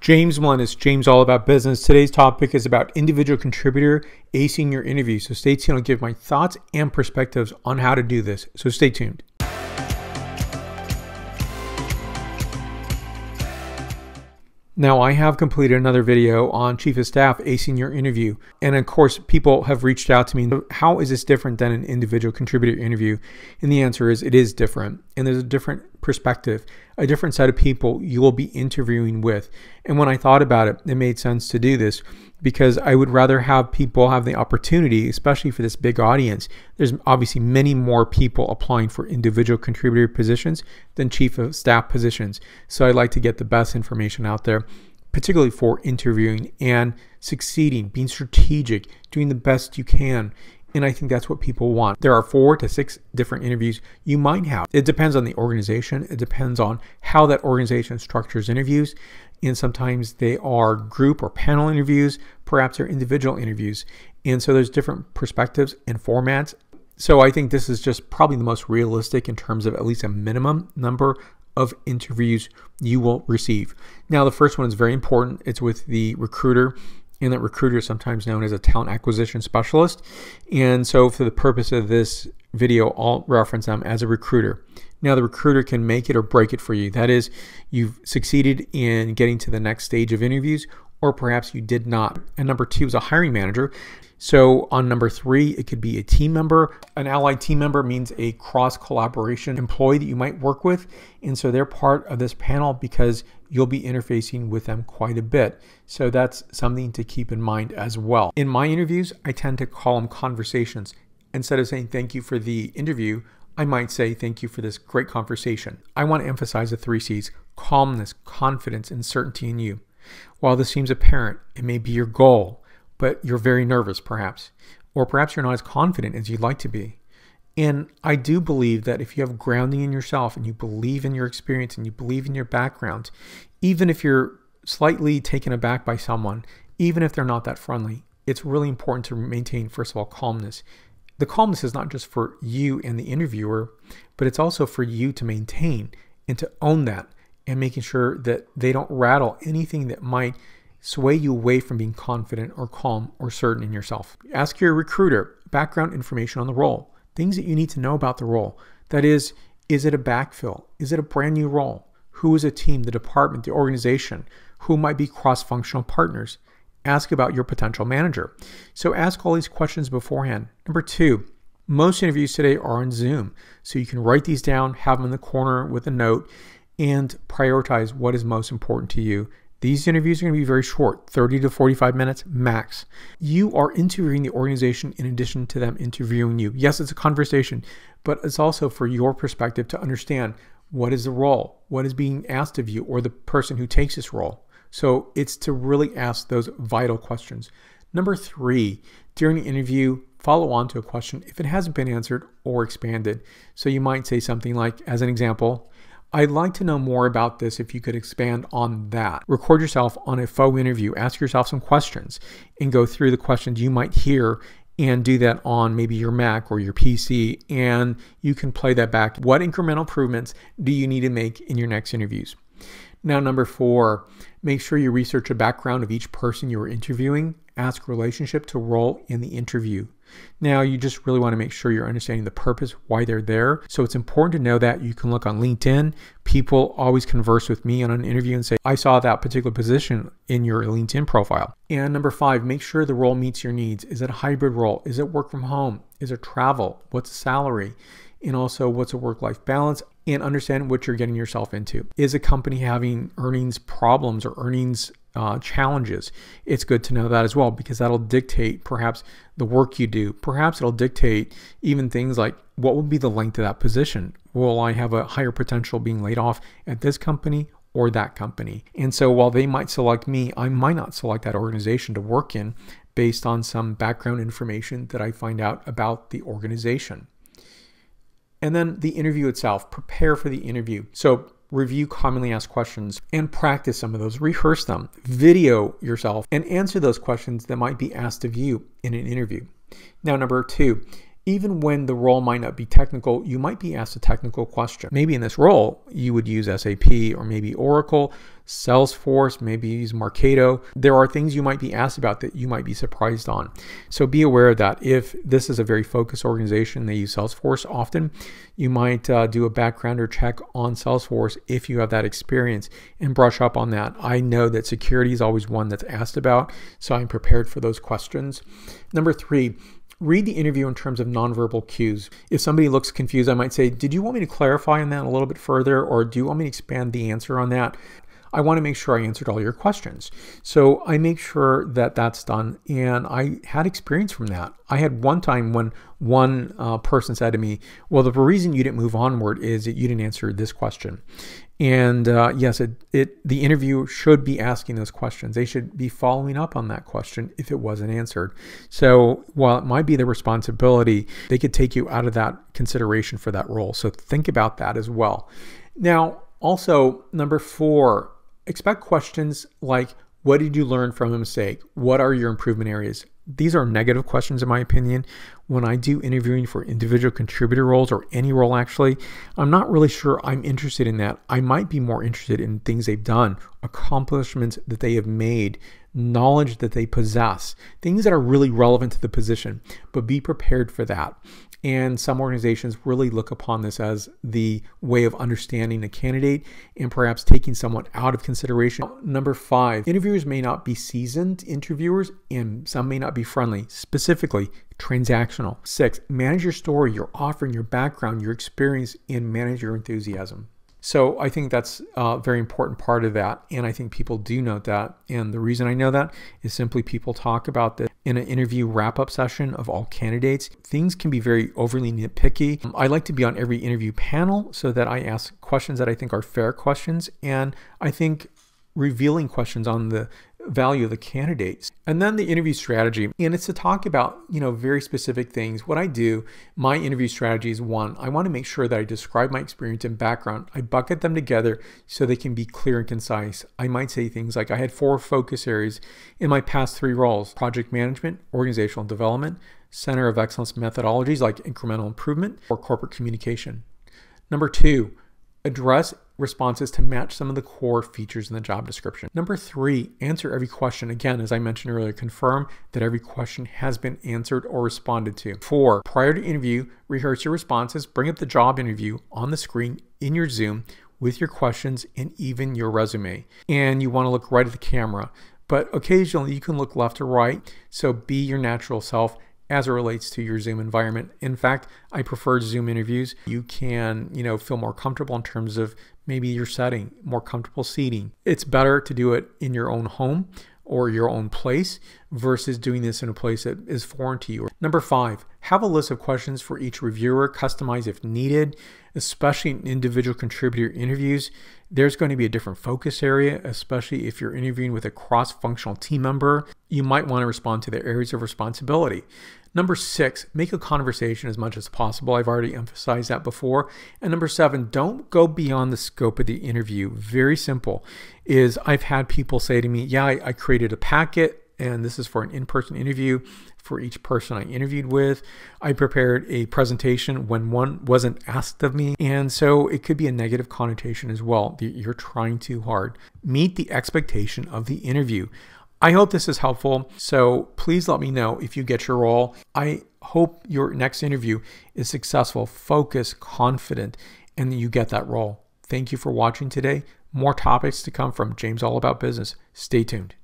James Melendez, James All About Business. Today's topic is about individual contributor acing your interview. So stay tuned. I'll give my thoughts and perspectives on how to do this. So stay tuned. Now, I have completed another video on Chief of Staff acing your interview. And of course, people have reached out to me. How is this different than an individual contributor interview? And the answer is it is different. And there's a different perspective, a different set of people you will be interviewing with. And when I thought about it, it made sense to do this because I would rather have people have the opportunity, especially for this big audience. There's obviously many more people applying for individual contributor positions than chief of staff positions. So I'd like to get the best information out there, particularly for interviewing and succeeding, being strategic, doing the best you can. And I think that's what people want. There are 4 to 6 different interviews you might have. It depends on the organization. It depends on how that organization structures interviews. And sometimes they are group or panel interviews. Perhaps they're individual interviews. And so there's different perspectives and formats. So I think this is just probably the most realistic in terms of at least a minimum number of interviews you will receive. Now, the first one is very important. It's with the recruiter. And that recruiter is sometimes known as a talent acquisition specialist. And so for the purpose of this video, I'll reference them as a recruiter. Now, the recruiter can make it or break it for you. That is, you've succeeded in getting to the next stage of interviews, or perhaps you did not. And number 2 is a hiring manager. So on number 3, it could be a team member. An allied team member means a cross-collaboration employee that you might work with. And so they're part of this panel because you'll be interfacing with them quite a bit. So that's something to keep in mind as well. In my interviews, I tend to call them conversations. Instead of saying thank you for the interview, I might say thank you for this great conversation. I want to emphasize the 3 C's: calmness, confidence, and certainty in you. While this seems apparent, it may be your goal, but you're very nervous perhaps, or perhaps you're not as confident as you'd like to be. And I do believe that if you have grounding in yourself and you believe in your experience and you believe in your background, even if you're slightly taken aback by someone, even if they're not that friendly, it's really important to maintain, first of all, calmness. The calmness is not just for you and the interviewer, but it's also for you to maintain and to own that and making sure that they don't rattle anything that might sway you away from being confident or calm or certain in yourself. Ask your recruiter background information on the role, things that you need to know about the role. That is it a backfill? Is it a brand new role? Who is a team, the department, the organization? Who might be cross-functional partners? Ask about your potential manager. So ask all these questions beforehand. Number 2, most interviews today are on Zoom. So you can write these down, have them in the corner with a note, and prioritize what is most important to you. These interviews are going to be very short, 30 to 45 minutes max. You are interviewing the organization in addition to them interviewing you. Yes, it's a conversation, but it's also for your perspective to understand what is the role, what is being asked of you or the person who takes this role. So it's to really ask those vital questions. Number 3, during the interview, follow on to a question if it hasn't been answered or expanded. So you might say something like, as an example, I'd like to know more about this if you could expand on that. Record yourself on a faux interview, ask yourself some questions and go through the questions you might hear and do that on maybe your Mac or your PC, and you can play that back. What incremental improvements do you need to make in your next interviews? Now, number 4, make sure you research the background of each person you are interviewing. Ask relationship to role in the interview. Now, you just really want to make sure you're understanding the purpose, why they're there. So it's important to know that. You can look on LinkedIn. People always converse with me on an interview and say, I saw that particular position in your LinkedIn profile. And number 5, make sure the role meets your needs. Is it a hybrid role? Is it work from home? Is it travel? What's the salary? And also, what's a work-life balance? And understand what you're getting yourself into. Is a company having earnings problems or earnings challenges? It's good to know that as well, because that'll dictate perhaps the work you do. Perhaps it'll dictate even things like what will be the length of that position. Will I have a higher potential being laid off at this company or that company? And so while they might select me, I might not select that organization to work in based on some background information that I find out about the organization. And then the interview itself, prepare for the interview. So review commonly asked questions and practice some of those, rehearse them, video yourself, and answer those questions that might be asked of you in an interview. Now, number 2, Even when the role might not be technical, you might be asked a technical question. Maybe in this role, you would use SAP or maybe Oracle, Salesforce, maybe use Marketo. There are things you might be asked about that you might be surprised on. So be aware of that. If this is a very focused organization, they use Salesforce often, you might do a backgrounder check on Salesforce if you have that experience and brush up on that. I know that security is always one that's asked about, so I'm prepared for those questions. Number 3, read the interview in terms of nonverbal cues. If somebody looks confused, I might say, did you want me to clarify on that a little bit further, or do you want me to expand the answer on that? I want to make sure I answered all your questions. So I make sure that that's done, and I had experience from that. I had one time when one person said to me, well, the reason you didn't move onward is that you didn't answer this question. And yes, the interview should be asking those questions. They should be following up on that question if it wasn't answered. So while it might be their responsibility, they could take you out of that consideration for that role. So think about that as well. Now, also, number 4, expect questions like, what did you learn from a mistake? What are your improvement areas? These are negative questions in my opinion. When I do interviewing for individual contributor roles, or any role actually, I'm not really sure I'm interested in that. I might be more interested in things they've done, accomplishments that they have made, knowledge that they possess, things that are really relevant to the position, but be prepared for that. And some organizations really look upon this as the way of understanding a candidate and perhaps taking someone out of consideration. Number 5, interviewers may not be seasoned interviewers and some may not be friendly, specifically transactional. 6, manage your story, your offering, your background, your experience, and manage your enthusiasm. So I think that's a very important part of that, and I think people do note that. And the reason I know that is simply people talk about this in an interview wrap-up session of all candidates. Things can be very overly nitpicky. I like to be on every interview panel so that I ask questions that I think are fair questions, and I think revealing questions on the value of the candidates. And then the interview strategy, and it's to talk about, very specific things. What I do, my interview strategy is 1, I want to make sure that I describe my experience and background. I bucket them together so they can be clear and concise. I might say things like, I had 4 focus areas in my past 3 roles: project management, organizational development, center of excellence methodologies like incremental improvement, or corporate communication. Number 2, address responses to match some of the core features in the job description. Number 3, answer every question. Again, as I mentioned earlier, confirm that every question has been answered or responded to. 4, prior to interview, rehearse your responses. Bring up the job interview on the screen in your Zoom with your questions and even your resume. And you want to look right at the camera, but occasionally you can look left or right. So be your natural self as it relates to your Zoom environment. In fact, I prefer Zoom interviews. You can, feel more comfortable in terms of maybe your setting, more comfortable seating. It's better to do it in your own home or your own place versus doing this in a place that is foreign to you. Number 5, have a list of questions for each reviewer, customize if needed, especially in individual contributor interviews. There's going to be a different focus area, especially if you're interviewing with a cross-functional team member. You might want to respond to their areas of responsibility. Number 6, make a conversation as much as possible. I've already emphasized that before. And number 7, don't go beyond the scope of the interview. Very simple. I've had people say to me, yeah, I created a packet, and this is for an in-person interview for each person I interviewed with. I prepared a presentation when one wasn't asked of me. And so it could be a negative connotation as well. You're trying too hard. Meet the expectation of the interview. I hope this is helpful. So please let me know if you get your role. I hope your next interview is successful, focused, confident, and that you get that role. Thank you for watching today. More topics to come from James All About Business. Stay tuned.